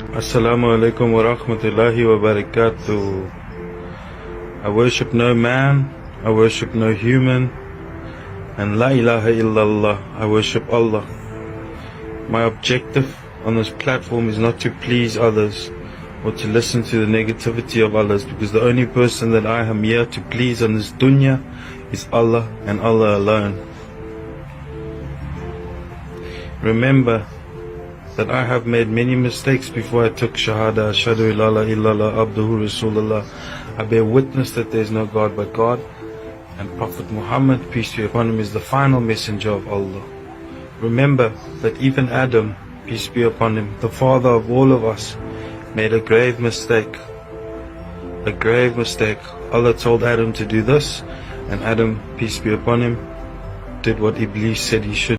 Assalamu alaikum wa rahmatullahi wa barakatuh. I worship no man, I worship no human, and la ilaha illallah, I worship Allah. My objective on this platform is not to please others or to listen to the negativity of others, because the only person that I am here to please on this dunya is Allah and Allah alone. Remember that I have made many mistakes before I took Shahada, Ashhadu illa illallah, Abduhu Rasulullah. I bear witness that there is no God but God, and Prophet Muhammad, peace be upon him, is the final messenger of Allah. Remember that even Adam, peace be upon him, the father of all of us, made a grave mistake. A grave mistake. Allah told Adam to do this, and Adam, peace be upon him, did what Iblis said he should.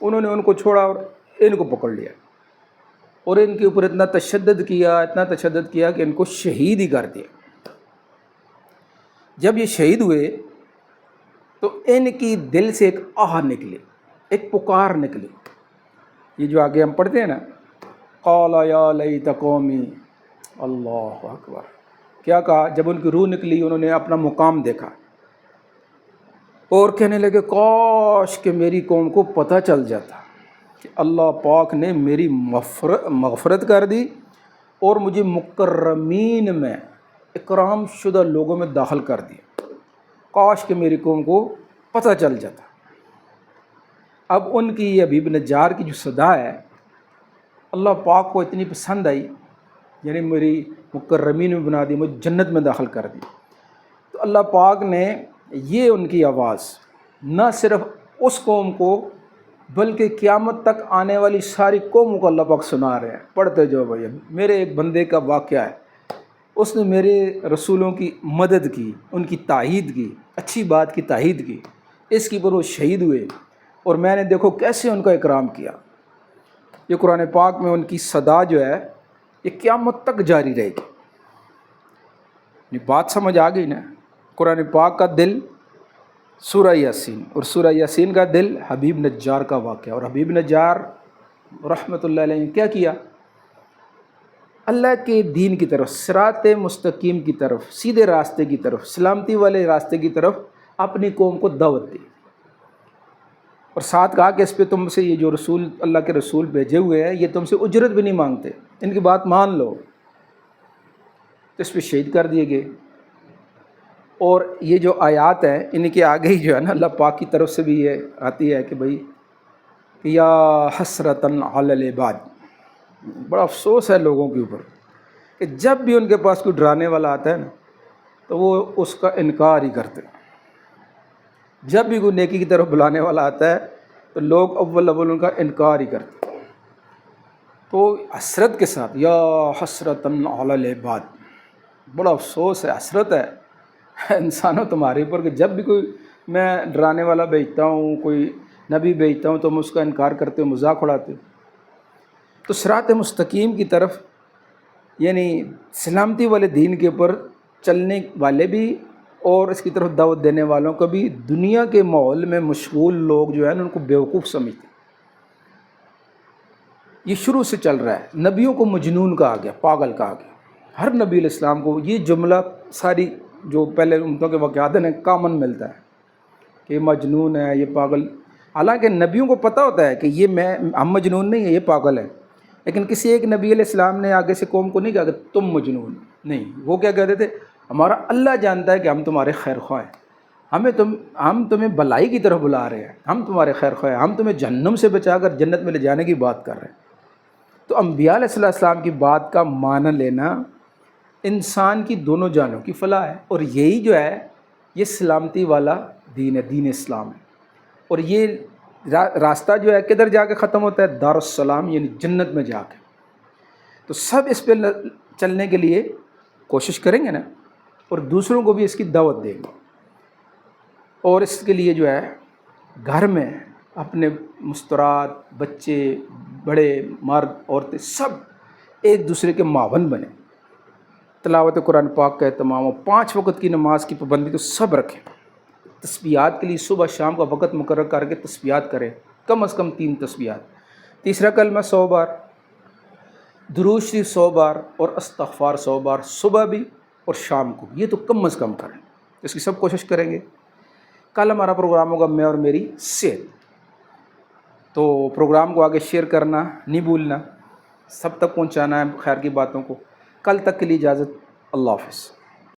انہوں نے ان کو چھوڑا اور ان کو پکڑ لیا اور ان کے اوپر اتنا تشدد کیا کہ ان کو شہید ہی کر دیا۔ جب یہ شہید ہوئے تو ان کی دل سے ایک آہ نکلی، ایک پکار نکلی۔ یہ جو آگے ہم پڑھتے ہیں نا، قال یا لیت قومی، اللہ اکبر، کیا کہا؟ جب ان کی روح نکلی انہوں نے اپنا مقام دیکھا اور کہنے لگے کاش کہ میری قوم کو پتہ چل جاتا کہ اللہ پاک نے میری مغفرت کر دی اور مجھے مکرمین میں، اکرام شدہ لوگوں میں داخل کر دیا، کاش کہ میری قوم کو پتہ چل جاتا۔ اب ان کی یہ حبیب نجار کی جو صدا ہے اللہ پاک کو اتنی پسند آئی، یعنی میری مکرمین میں بنا دی، مجھے جنت میں داخل کر دی۔ تو اللہ پاک نے یہ ان کی آواز نہ صرف اس قوم کو بلکہ قیامت تک آنے والی ساری قوموں کو اللہ پاک سنا رہے ہیں۔ پڑھتے جو بھائی، میرے ایک بندے کا واقعہ ہے، اس نے میرے رسولوں کی مدد کی، ان کی تائید کی، اچھی بات کی تائید کی، اس کی پر وہ شہید ہوئے اور میں نے دیکھو کیسے ان کا اکرام کیا۔ یہ قرآن پاک میں ان کی صدا جو ہے یہ قیامت تک جاری رہے گی۔ یہ بات سمجھ آ گئی نا؟ قرآن پاک کا دل سورہ یاسین، اور سورہ یاسین کا دل حبیب نجار کا واقعہ، اور حبیب نجار رحمۃ اللہ علیہ نے کیا کیا؟ اللہ کے دین کی طرف، صراط مستقیم کی طرف، سیدھے راستے کی طرف، سلامتی والے راستے کی طرف اپنی قوم کو دعوت دی، اور ساتھ کہا کہ اس پہ تم سے یہ جو رسول، اللہ کے رسول بھیجے ہوئے ہیں، یہ تم سے اجرت بھی نہیں مانگتے، ان کی بات مان لو۔ تو اس پہ شہید کر دیے گئے۔ اور یہ جو آیات ہیں ان کے آگے ہی جو ہے نا اللہ پاک کی طرف سے بھی یہ آتی ہے کہ بھائی یا حسرتاً علی العباد، بڑا افسوس ہے لوگوں کے اوپر کہ جب بھی ان کے پاس کوئی ڈرانے والا آتا ہے نا تو وہ اس کا انکار ہی کرتے ہیں۔ جب بھی کوئی نیکی کی طرف بلانے والا آتا ہے تو لوگ اول ان کا انکار ہی کرتے ہیں۔ تو حسرت کے ساتھ یا حسرتاً علی العباد، بڑا افسوس ہے، حسرت ہے انسانوں تمہارے اوپر کہ جب بھی کوئی میں ڈرانے والا بھیجتا ہوں، کوئی نبی بھیجتا ہوں، تم اس کا انکار کرتے ہو، مذاق اڑاتے ہو۔ تو صراط مستقیم کی طرف یعنی سلامتی والے دین کے اوپر چلنے والے بھی اور اس کی طرف دعوت دینے والوں کو بھی دنیا کے ماحول میں مشغول لوگ جو ہیں ان کو بیوقوف سمجھتے ہیں۔ یہ شروع سے چل رہا ہے، نبیوں کو مجنون کہا گیا، پاگل کہا گیا۔ ہر نبی علیہ السلام کو یہ جملہ ساری جو پہلے امتوں کے واقعات ہیں کامن ملتا ہے کہ یہ مجنون ہے، یہ پاگل۔ حالانکہ نبیوں کو پتہ ہوتا ہے کہ یہ ہم مجنون نہیں ہیں، یہ پاگل ہے، لیکن کسی ایک نبی علیہ السلام نے آگے سے قوم کو نہیں کہا کہ تم مجنون، نہیں، وہ کیا کہتے تھے؟ ہمارا اللہ جانتا ہے کہ ہم تمہارے خیر خواہ ہیں، ہم تمہیں بلائی کی طرف بلا رہے ہیں، ہم تمہارے خیر خواہ ہیں، ہم تمہیں جہنم سے بچا کر جنت میں لے جانے کی بات کر رہے ہیں۔ تو انبیاء علیہ السلام کی بات کا معنی لینا انسان کی دونوں جانوں کی فلاح ہے، اور یہی جو ہے یہ سلامتی والا دین ہے، دین اسلام ہے۔ اور یہ راستہ جو ہے کدھر جا کے ختم ہوتا ہے؟ دار السلام، یعنی جنت میں جا کے۔ تو سب اس پہ چلنے کے لیے کوشش کریں گے نا، اور دوسروں کو بھی اس کی دعوت دیں گے، اور اس کے لیے جو ہے گھر میں اپنے مستورات، بچے، بڑے، مرد، عورتیں سب ایک دوسرے کے معاون بنیں، تلاوت قرآن پاک کا اہتمام ہو، 5 وقت کی نماز کی پابندی تو سب رکھیں، تسبیحات کے لیے صبح شام کا وقت مقرر کر کے تسبیحات کریں، کم از کم 3 تسبیحات، تیسرا کلمہ 100 بار، درود شریف 100 بار، اور استغفار 100 بار، صبح بھی اور شام کو، یہ تو کم از کم کریں، اس کی سب کوشش کریں گے۔ کل ہمارا پروگرام ہوگا میں اور میری صحت، تو پروگرام کو آگے شیئر کرنا نہیں بھولنا، سب تک پہنچانا ہے خیر کی باتوں کو۔ کل تک کے لیے اجازت، اللہ حافظ۔